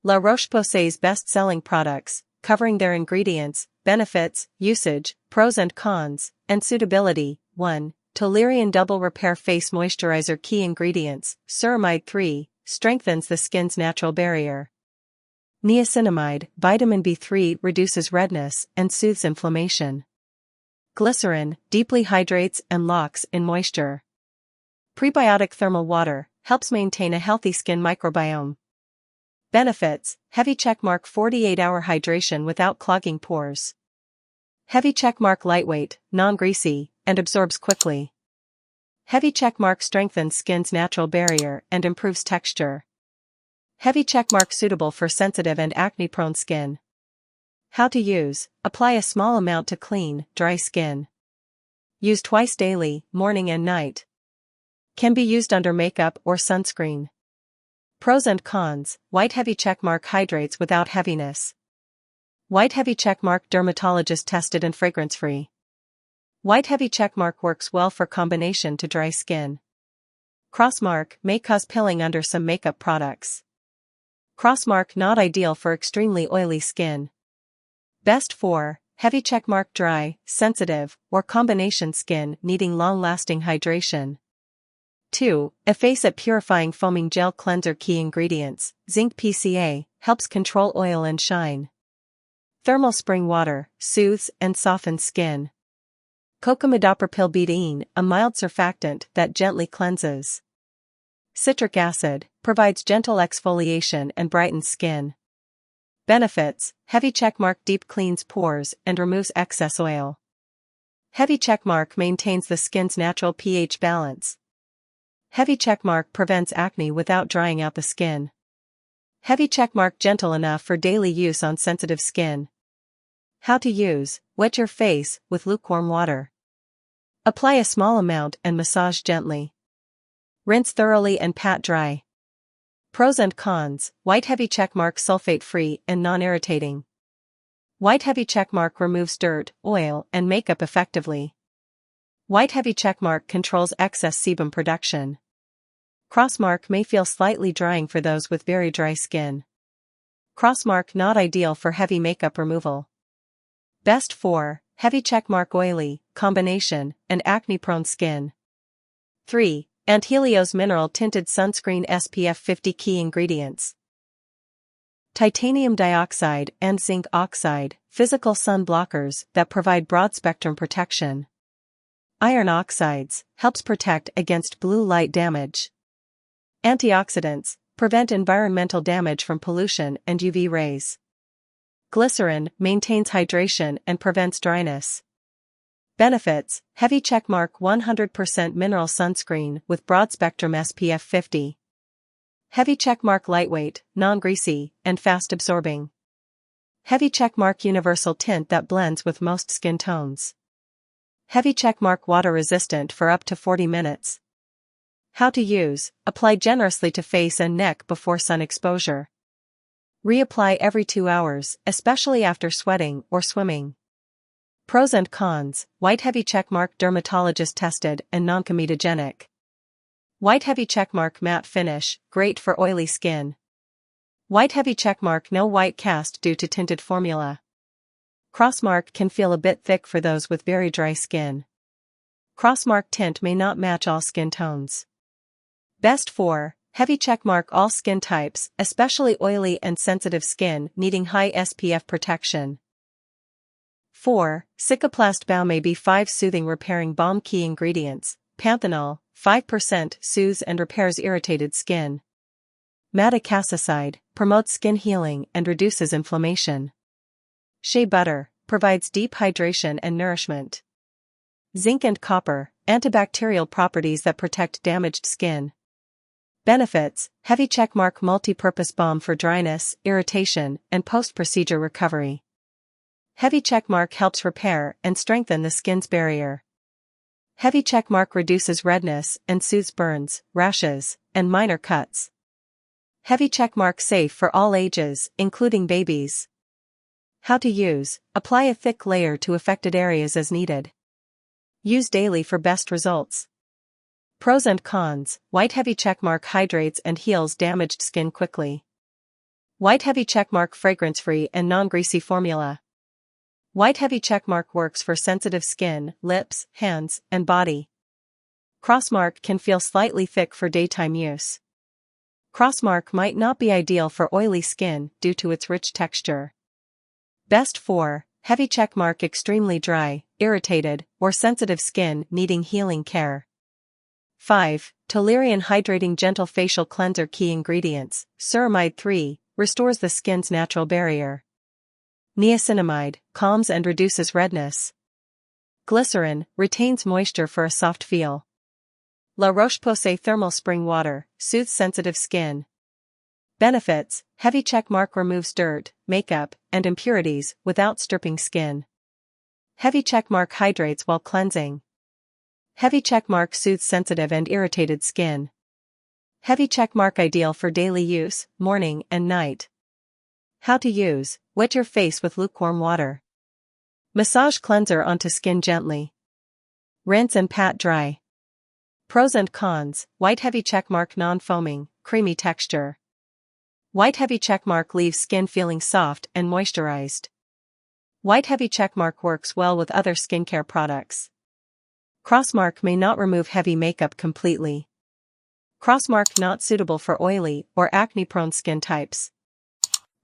La Roche-Posay's best-selling products, covering their ingredients, benefits, usage, pros and cons, and suitability. 1. Toleriane Double Repair Face Moisturizer. Key ingredients: ceramide 3, strengthens the skin's natural barrier. Niacinamide, vitamin B3, reduces redness and soothes inflammation. Glycerin, deeply hydrates and locks in moisture. Prebiotic thermal water, helps maintain a healthy skin microbiome. Benefits: heavy checkmark 48-hour hydration without clogging pores. Heavy checkmark lightweight, non-greasy, and absorbs quickly. Heavy checkmark strengthens skin's natural barrier and improves texture. Heavy checkmark suitable for sensitive and acne-prone skin. How to use: apply a small amount to clean, dry skin. Use twice daily, morning and night. Can be used under makeup or sunscreen. Pros and cons: white heavy checkmark hydrates without heaviness. White heavy checkmark dermatologist tested and fragrance-free. White heavy checkmark works well for combination to dry skin. Crossmark may cause pilling under some makeup products. Crossmark not ideal for extremely oily skin. Best for heavy checkmark dry, sensitive, or combination skin needing long-lasting hydration. 2. Effaclar Purifying Foaming Gel Cleanser. Key ingredients: zinc PCA, helps control oil and shine. Thermal spring water, soothes and softens skin. Cocamidopropylbutadiene, a mild surfactant that gently cleanses. Citric acid, provides gentle exfoliation and brightens skin. Benefits: heavy checkmark deep cleans pores and removes excess oil. Heavy checkmark maintains the skin's natural pH balance. Heavy checkmark prevents acne without drying out the skin. Heavy checkmark gentle enough for daily use on sensitive skin. How to use: wet your face with lukewarm water. Apply a small amount and massage gently. Rinse thoroughly and pat dry. Pros and cons: white heavy checkmark sulfate-free and non-irritating. White heavy checkmark removes dirt, oil, and makeup effectively. White heavy checkmark controls excess sebum production. Crossmark may feel slightly drying for those with very dry skin. Crossmark not ideal for heavy makeup removal. Best for heavy checkmark oily, combination, and acne-prone skin. 3. Anthelios Mineral Tinted Sunscreen SPF 50. Key ingredients: titanium dioxide and zinc oxide, physical sun blockers that provide broad-spectrum protection. Iron oxides, helps protect against blue light damage. Antioxidants, prevent environmental damage from pollution and UV rays. Glycerin, maintains hydration and prevents dryness. Benefits: heavy checkmark 100% mineral sunscreen with broad-spectrum SPF 50. Heavy checkmark lightweight, non-greasy, and fast-absorbing. Heavy checkmark universal tint that blends with most skin tones. Heavy checkmark water-resistant for up to 40 minutes. How to use: apply generously to face and neck before sun exposure. Reapply every 2 hours, especially after sweating or swimming. Pros and cons: white heavy checkmark dermatologist tested and non-comedogenic. White heavy checkmark matte finish, great for oily skin. White heavy checkmark no white cast due to tinted formula. Crossmark can feel a bit thick for those with very dry skin. Crossmark tint may not match all skin tones. Best for heavy checkmark all skin types, especially oily and sensitive skin needing high SPF protection. 4. Cicaplast Baume B5 Soothing Repairing Balm. Key ingredients: panthenol, 5%, soothes and repairs irritated skin. Madecassoside, promotes skin healing and reduces inflammation. Shea butter, provides deep hydration and nourishment. Zinc and copper, antibacterial properties that protect damaged skin. Benefits: heavy checkmark multi-purpose balm for dryness, irritation, and post-procedure recovery. Heavy checkmark helps repair and strengthen the skin's barrier. Heavy checkmark reduces redness and soothes burns, rashes, and minor cuts. Heavy checkmark safe for all ages, including babies. How to use: apply a thick layer to affected areas as needed. Use daily for best results. Pros and cons: white heavy checkmark hydrates and heals damaged skin quickly. White Heavy Checkmark fragrance-free and non-greasy formula. White Heavy Checkmark works for sensitive skin, lips, hands, and body. Crossmark can feel slightly thick for daytime use. Crossmark might not be ideal for oily skin due to its rich texture. Best for Heavy Checkmark extremely dry, irritated, or sensitive skin needing healing care. 5. Toleriane Hydrating Gentle Facial Cleanser. Key ingredients: ceramide 3, restores the skin's natural barrier. Niacinamide, calms and reduces redness. Glycerin, retains moisture for a soft feel. La Roche-Posay Thermal Spring Water, soothes sensitive skin. Benefits: Heavy Checkmark removes dirt, makeup, and impurities without stripping skin. Heavy Checkmark hydrates while cleansing. Heavy Checkmark soothes sensitive and irritated skin. Heavy Checkmark ideal for daily use, morning and night. How to use: wet your face with lukewarm water. Massage cleanser onto skin gently. Rinse and pat dry. Pros and cons: White Heavy Checkmark non-foaming, creamy texture. White Heavy Checkmark leaves skin feeling soft and moisturized. White Heavy Checkmark works well with other skincare products. Crossmark may not remove heavy makeup completely. Crossmark not suitable for oily or acne-prone skin types.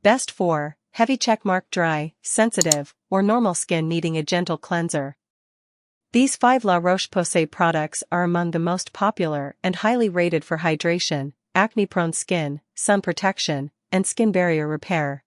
Best for Heavy Checkmark dry, sensitive, or normal skin needing a gentle cleanser. These 5 La Roche-Posay products are among the most popular and highly rated for hydration, acne-prone skin, sun protection, and skin barrier repair.